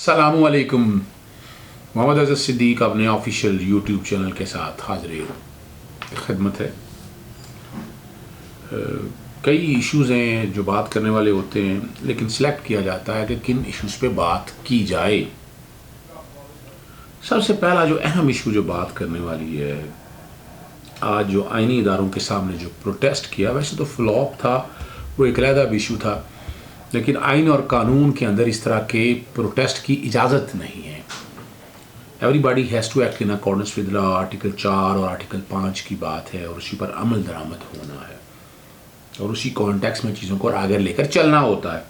السلام علیکم. محمد اظہر صدیق اپنے آفیشیل یوٹیوب چینل کے ساتھ حاضر خدمت ہے. کئی ایشوز ہیں جو بات کرنے والے ہوتے ہیں، لیکن سلیکٹ کیا جاتا ہے کہ کن ایشوز پہ بات کی جائے. سب سے پہلا جو اہم ایشو جو بات کرنے والی ہے، آج جو آئینی اداروں کے سامنے جو پروٹیسٹ کیا، ویسے تو فلاپ تھا، وہ ایک علیحدہ ایشو تھا، لیکن آئین اور قانون کے اندر اس طرح کے پروٹیسٹ کی اجازت نہیں ہے. Everybody has to act in accordance with law. Article 4 اور آرٹیکل 5 کی بات ہے، اور اسی پر عمل درآمد ہونا ہے، اور اسی کانٹیکس میں چیزوں کو آگے لے کر چلنا ہوتا ہے.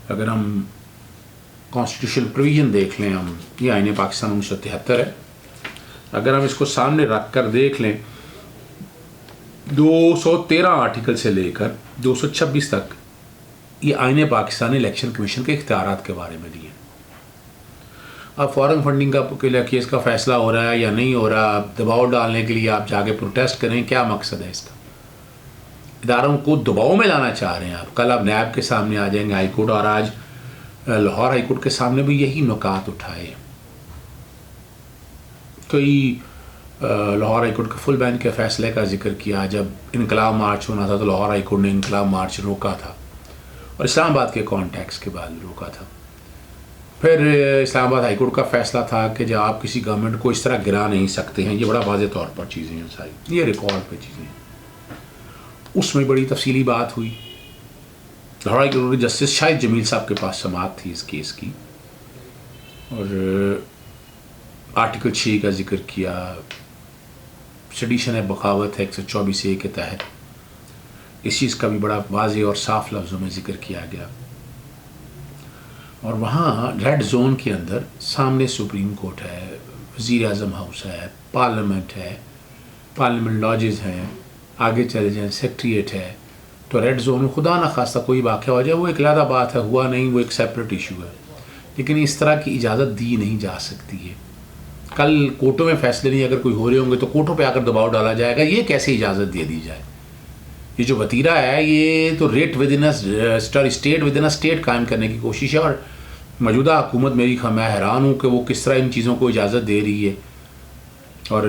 اگر ہم کانسٹیٹیوشنل پروویژن دیکھ لیں، ہم یہ آئین پاکستان 1973 ہے، اگر ہم اس کو سامنے رکھ کر دیکھ لیں، 213 آرٹیکل سے لے کر 226 تک یہ آئین پاکستان الیکشن کمیشن کے اختیارات کے بارے میں دیے. اب فارن فنڈنگ کا کیس کا فیصلہ ہو رہا ہے یا نہیں ہو رہا، دباؤ ڈالنے کے لیے آپ جا کے پروٹیسٹ کریں، کیا مقصد ہے اس کا؟ اداروں کو دباؤ میں لانا چاہ رہے ہیں آپ. کل آپ نیب کے سامنے آ جائیں گے، ہائی کورٹ، اور آج لاہور ہائی کورٹ کے سامنے بھی یہی نکات اٹھائے. کئی لاہور ہائی کورٹ کے فل بینچ کے فیصلے کا ذکر کیا. جب انقلاب مارچ ہونا تھا تو لاہور ہائی کورٹ نے انقلاب مارچ روکا تھا، اور اسلام آباد کے کانٹیکس کے بعد روکا تھا. پھر اسلام آباد ہائی کورٹ کا فیصلہ تھا کہ جب آپ کسی گورنمنٹ کو اس طرح گرا نہیں سکتے ہیں. یہ بڑا واضح طور پر چیزیں ہیں ساری، یہ ریکارڈ پہ چیزیں ہیں. اس میں بڑی تفصیلی بات ہوئی. لاہور ہائی کورٹ کے جسٹس شاہد جمیل صاحب کے پاس سماعت تھی اس کیس کی، اور آرٹیکل 6 کا ذکر کیا. سیڈیشن ہے، بغاوت ہے 124A کے تحت. اس چیز کا بھی بڑا واضح اور صاف لفظوں میں ذکر کیا گیا. اور وہاں ریڈ زون کے اندر سامنے سپریم کورٹ ہے، وزیر اعظم ہاؤس ہے، پارلیمنٹ ہے، پارلیمنٹ لاجز ہیں، آگے چلے جائیں سیکٹریٹ ہے. تو ریڈ زون میں خدا نخواستہ کوئی واقعہ ہو جائے، وہ ایک علیحدہ بات ہے، ہوا نہیں، وہ ایک سیپریٹ ایشو ہے، لیکن اس طرح کی اجازت دی نہیں جا سکتی ہے. کل کورٹوں میں فیصلے نہیں اگر کوئی ہو رہے ہوں گے تو کورٹوں پہ آ کر دباؤ ڈالا جائے گا. یہ کیسے اجازت دے دی جائے؟ یہ جو وتیرہ ہے، یہ تو rate with in state with in state قائم کرنے کی کوشش ہے. اور موجودہ حکومت میں حیران ہوں کہ وہ کس طرح ان چیزوں کو اجازت دے رہی ہے. اور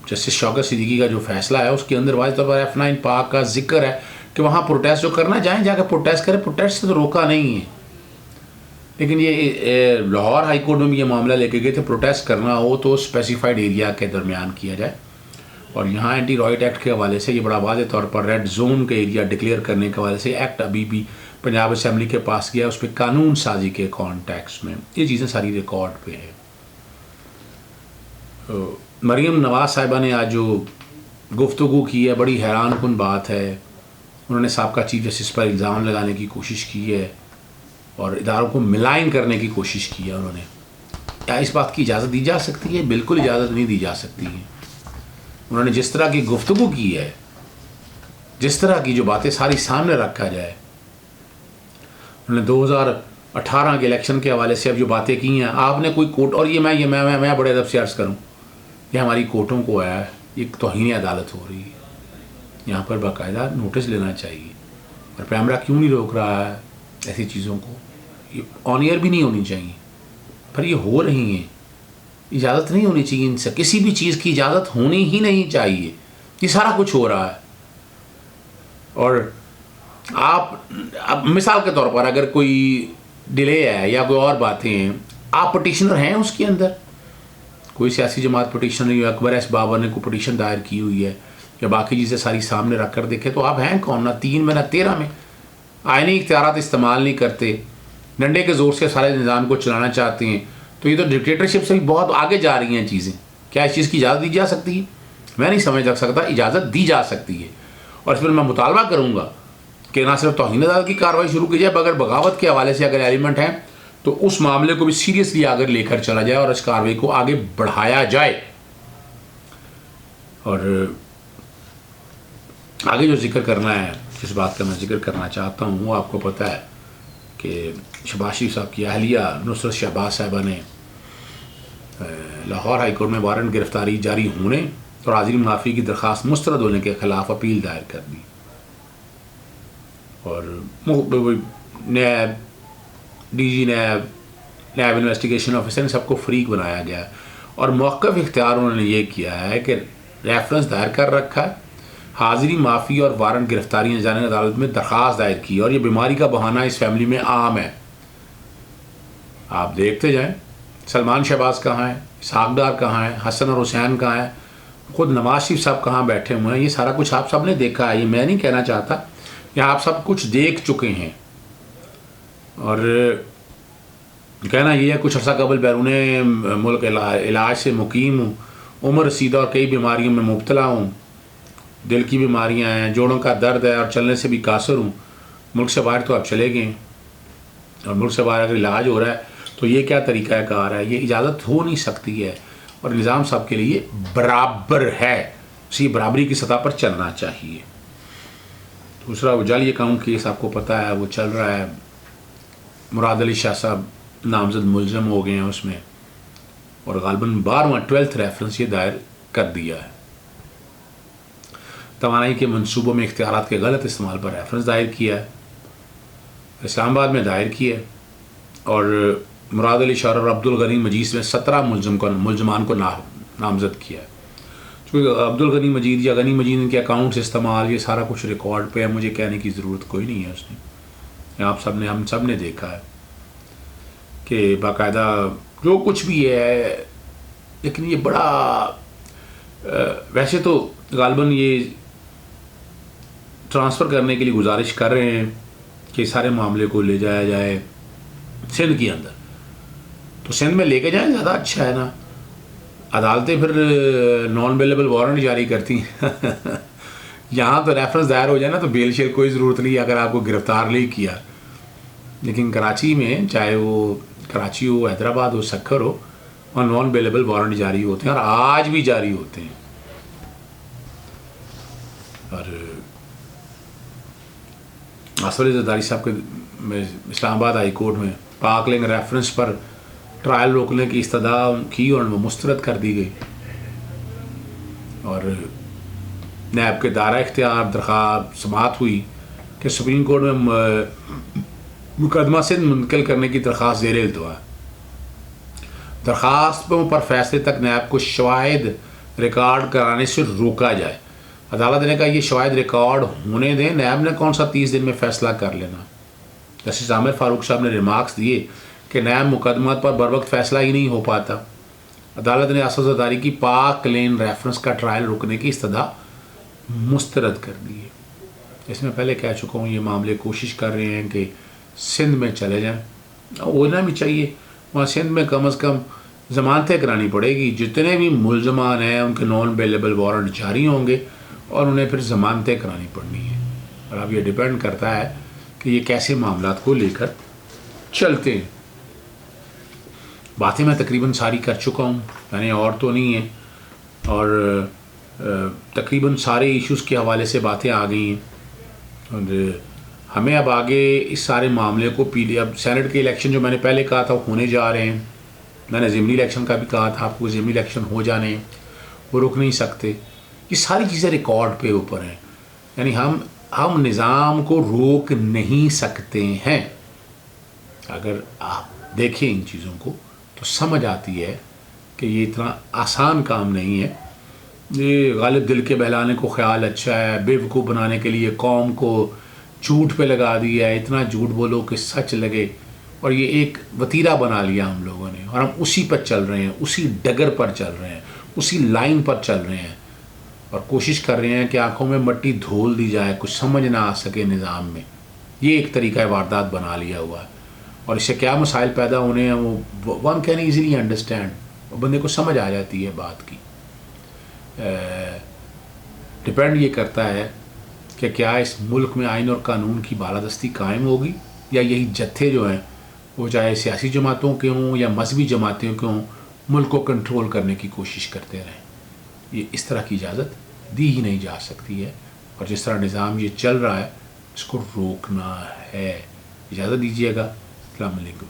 جسٹس شوکت صدیقی کا جو فیصلہ ہے، اس کے اندر واضح طور پر F9 پاک کا ذکر ہے کہ وہاں پروٹیسٹ جو کرنا جائیں، جا کے پروٹیسٹ کریں. پروٹیسٹ سے تو روکا نہیں ہے، لیکن یہ لاہور ہائی کورٹ میں بھی یہ معاملہ لے کے گئے تھے، پروٹیسٹ کرنا ہو تو اسپیسیفائڈ ایریا کے درمیان کیا جائے. اور یہاں اینٹی رائٹ ایکٹ کے حوالے سے یہ بڑا واضح طور پر ریڈ زون کے ایریا ڈکلیئر کرنے کے حوالے سے ایکٹ ابھی بھی پنجاب اسمبلی کے پاس گیا، اس پہ قانون سازی کے کانٹیکس میں یہ چیزیں ساری ریکارڈ پہ ہے. مریم نواز صاحبہ نے آج جو گفتگو کی ہے، بڑی حیران کن بات ہے. انہوں نے سابقہ چیف جسٹس پر الزام لگانے کی کوشش کی ہے اور اداروں کو ملائن کرنے کی کوشش کی ہے. انہوں نے، کیا اس بات کی اجازت دی جا سکتی ہے؟ بالکل اجازت نہیں دی جا سکتی ہے. انہوں نے جس طرح کی گفتگو کی ہے، جس طرح کی جو باتیں ساری سامنے رکھا جائے، انہوں نے 2018 کے الیکشن کے حوالے سے اب جو باتیں کی ہیں، آپ نے کوئی کورٹ، اور یہ میں بڑے ادب سے عرض کروں، یہ ہماری کورٹوں کو ہے، یہ توہین عدالت ہو رہی ہے. یہاں پر باقاعدہ نوٹس لینا چاہیے. اور پیمرا کیوں نہیں روک رہا ہے ایسی چیزوں کو؟ یہ آن ایئر بھی نہیں ہونی چاہیے، پر یہ ہو رہی ہیں. اجازت نہیں ہونی چاہیے ان سے، کسی بھی چیز کی اجازت ہونی ہی نہیں چاہیے. یہ سارا کچھ ہو رہا ہے. اور آپ اب مثال کے طور پر اگر کوئی ڈیلے ہے یا کوئی اور باتیں ہیں، آپ پٹیشنر ہیں اس کے اندر، کوئی سیاسی جماعت پٹیشنر نہیں ہے، اکبر ایس بابر نے کوئی پٹیشن دائر کی ہوئی ہے یا باقی چیزیں ساری سامنے رکھ کر دیکھیں، تو آپ ہیں کون؟ نہ 3 میں نہ 13 میں آئینی اختیارات استعمال نہیں کرتے، ڈنڈے کے زور سے سارے نظام کو چلانا چاہتے ہیں. تو یہ تو ڈکٹیٹرشپ سے بھی بہت آگے جا رہی ہیں چیزیں. کیا اس چیز کی اجازت دی جا سکتی ہے؟ میں نہیں سمجھ سکتا. اجازت دی جا سکتی ہے، اور اس پر میں مطالبہ کروں گا کہ نہ صرف توہین عدالت کی کارروائی شروع کی جائے، مگر بغاوت کے حوالے سے اگر ایلیمنٹ ہیں تو اس معاملے کو بھی سیریسلی آگے لے کر چلا جائے اور اس کارروائی کو آگے بڑھایا جائے. اور آگے جو ذکر کرنا ہے، جس بات کا میں ذکر کرنا چاہتا ہوں، وہ آپ کو پتہ ہے کہ شہباز شریف صاحب کی اہلیہ نصرت شہباز صاحبہ نے لاہور ہائی کورٹ میں وارنٹ گرفتاری جاری ہونے اور حاضری منافی کی درخواست مسترد ہونے کے خلاف اپیل دائر کر دی. اور NAB D G NAB investigation officer ان سب کو فریق بنایا گیا ہے، اور موقف اختیار انہوں نے یہ کیا ہے کہ ریفرنس دائر کر رکھا ہے، حاضری معافی اور وارنٹ گرفتاری نظام عدالت میں درخواست دائر کی، اور یہ بیماری کا بہانہ اس فیملی میں عام ہے۔ آپ دیکھتے جائیں سلمان شہباز کہاں ہیں، اسحاق ڈار کہاں ہیں، حسن اور حسین کہاں ہیں، خود نواز شریف صاحب کہاں بیٹھے ہوئے ہیں، یہ سارا کچھ آپ سب نے دیکھا ہے، یہ میں نہیں کہنا چاہتا، یہ آپ سب کچھ دیکھ چکے ہیں۔ اور کہنا یہ ہے کچھ عرصہ قبل بیرون ملک علاج سے مقیم ہوں، عمر رسیدہ اور کئی بیماریوں میں مبتلا ہوں، دل کی بیماریاں ہیں، جوڑوں کا درد ہے اور چلنے سے بھی قاصر ہوں، ملک سے باہر تو آپ چلے گئے ہیں، اور ملک سے باہر اگر علاج ہو رہا ہے تو یہ کیا طریقہ کار ہے، یہ اجازت ہو نہیں سکتی ہے، اور نظام صاحب کے لیے برابر ہے، اسی برابری کی سطح پر چلنا چاہیے۔ دوسرا وہ جعلی اکاؤنٹ کیس آپ کو پتہ ہے وہ چل رہا ہے، مراد علی شاہ صاحب نامزد ملزم ہو گئے ہیں اس میں، اور غالباً 12واں ریفرنس یہ دائر کر دیا ہے۔ توانائی کے منصوبوں میں اختیارات کے غلط استعمال پر ریفرنس دائر کیا ہے، اسلام آباد میں دائر کیا ہے، اور مراد علی شاہ اور عبدالغنی مجید میں 17 ملزمان کو نامزد کیا ہے۔ چونکہ عبدالغنی مجید یا غنی مجید ان کے اکاؤنٹس استعمال یہ سارا کچھ ریکارڈ پہ ہے، مجھے کہنے کی ضرورت کوئی نہیں ہے، اس نے آپ سب نے ہم سب نے دیکھا ہے کہ باقاعدہ جو کچھ بھی ہے، لیکن یہ بڑا ویسے تو غالباً یہ ٹرانسفر کرنے کے لیے گزارش کر رہے ہیں کہ سارے معاملے کو لے جایا جائے سندھ کے اندر، تو سندھ میں لے کے جائیں زیادہ اچھا ہے نا، عدالتیں پھر نان بیلیبل وارنٹ جاری کرتی ہیں یہاں تو ریفرنس دائر ہو جائے نا تو بیل شیل کوئی ضرورت نہیں اگر آپ کو گرفتار نہیں کیا، لیکن کراچی میں چاہے وہ کراچی ہو، حیدرآباد ہو، سکھر ہو، اور نان بیلیبل وارنٹ جاری ہوتے ہیں، اور آج بھی جاری ہوتے ہیں۔ اور آصف علی زرداری صاحب کے اسلام آباد ہائی کورٹ میں پاک لنگ ریفرنس پر ٹرائل روکنے کی استدعا کی اور وہ مسترد کر دی گئی، اور نیب کے دائرہ اختیار درخواست سماعت ہوئی کہ سپریم کورٹ میں مقدمہ سے منتقل کرنے کی درخواست زیر التوا ہے، درخواستوں پر فیصلے تک نیب کو شواہد ریکارڈ کرانے سے روکا جائے۔ عدالت نے کہا یہ شواہد ریکارڈ ہونے دیں، نیب نے کون سا 30 دن میں فیصلہ کر لینا۔ جسٹس عامر فاروق صاحب نے ریمارکس دیے کہ نیب مقدمات پر بر وقت فیصلہ ہی نہیں ہو پاتا۔ عدالت نے آصف زرداری کی پاک لین ریفرنس کا ٹرائل روکنے کی استدعا مسترد کر دی ہے۔ اس میں پہلے کہہ چکا ہوں یہ معاملے کوشش کر رہے ہیں کہ سندھ میں چلے جائیں، ہونا بھی چاہیے، وہاں سندھ میں کم از کم ضمانتیں کرانی پڑے گی، جتنے بھی ملزمان ہیں ان کے نان بیلیبل وارنٹ جاری ہوں گے اور انہیں پھر ضمانتیں کرانی پڑنی ہیں، اور اب یہ ڈیپینڈ کرتا ہے کہ یہ کیسے معاملات کو لے کر چلتے ہیں۔ باتیں میں تقریباً ساری کر چکا ہوں، یعنی اور تو نہیں ہیں، اور تقریباً سارے ایشوز کے حوالے سے باتیں آ گئی ہیں، اور ہمیں اب آگے اس سارے معاملے کو اب سینٹ کے الیکشن جو میں نے پہلے کہا تھا ہونے جا رہے ہیں، میں نے ضمنی الیکشن کا بھی کہا تھا آپ کو، ضمنی الیکشن ہو جانے ہیں، وہ رک نہیں سکتے، یہ ساری چیزیں ریکارڈ پہ اوپر ہیں، یعنی ہم نظام کو روک نہیں سکتے ہیں۔ اگر آپ دیکھیں ان چیزوں کو تو سمجھ آتی ہے کہ یہ اتنا آسان کام نہیں ہے، یہ غالب دل کے بہلانے کو خیال اچھا ہے، بے وقوف بنانے کے لیے قوم کو جھوٹ پہ لگا دیا ہے، اتنا جھوٹ بولو کہ سچ لگے، اور یہ ایک وتیرہ بنا لیا ہم لوگوں نے، اور ہم اسی پر چل رہے ہیں، اسی ڈگر پر چل رہے ہیں، اسی لائن پر چل رہے ہیں، اور کوشش کر رہے ہیں کہ آنکھوں میں مٹی دھول دی جائے، کچھ سمجھ نہ آ سکے نظام میں، یہ ایک طریقہ واردات بنا لیا ہوا ہے، اور اس سے کیا مسائل پیدا ہونے ہیں وہ ون کین ایزیلی انڈرسٹینڈ، بندے کو سمجھ آ جاتی ہے بات کی۔ ڈپینڈ یہ کرتا ہے کہ کیا اس ملک میں آئین اور قانون کی بالادستی قائم ہوگی، یا یہی جتھے جو ہیں وہ چاہے سیاسی جماعتوں کے ہوں یا مذہبی جماعتوں کے ہوں، ملک کو کنٹرول کرنے کی کوشش کرتے رہیں۔ یہ اس طرح کی اجازت دی ہی نہیں جا سکتی ہے، اور جس طرح نظام یہ چل رہا ہے اس کو روکنا ہے۔ اجازت دیجیے گا، السلام علیکم۔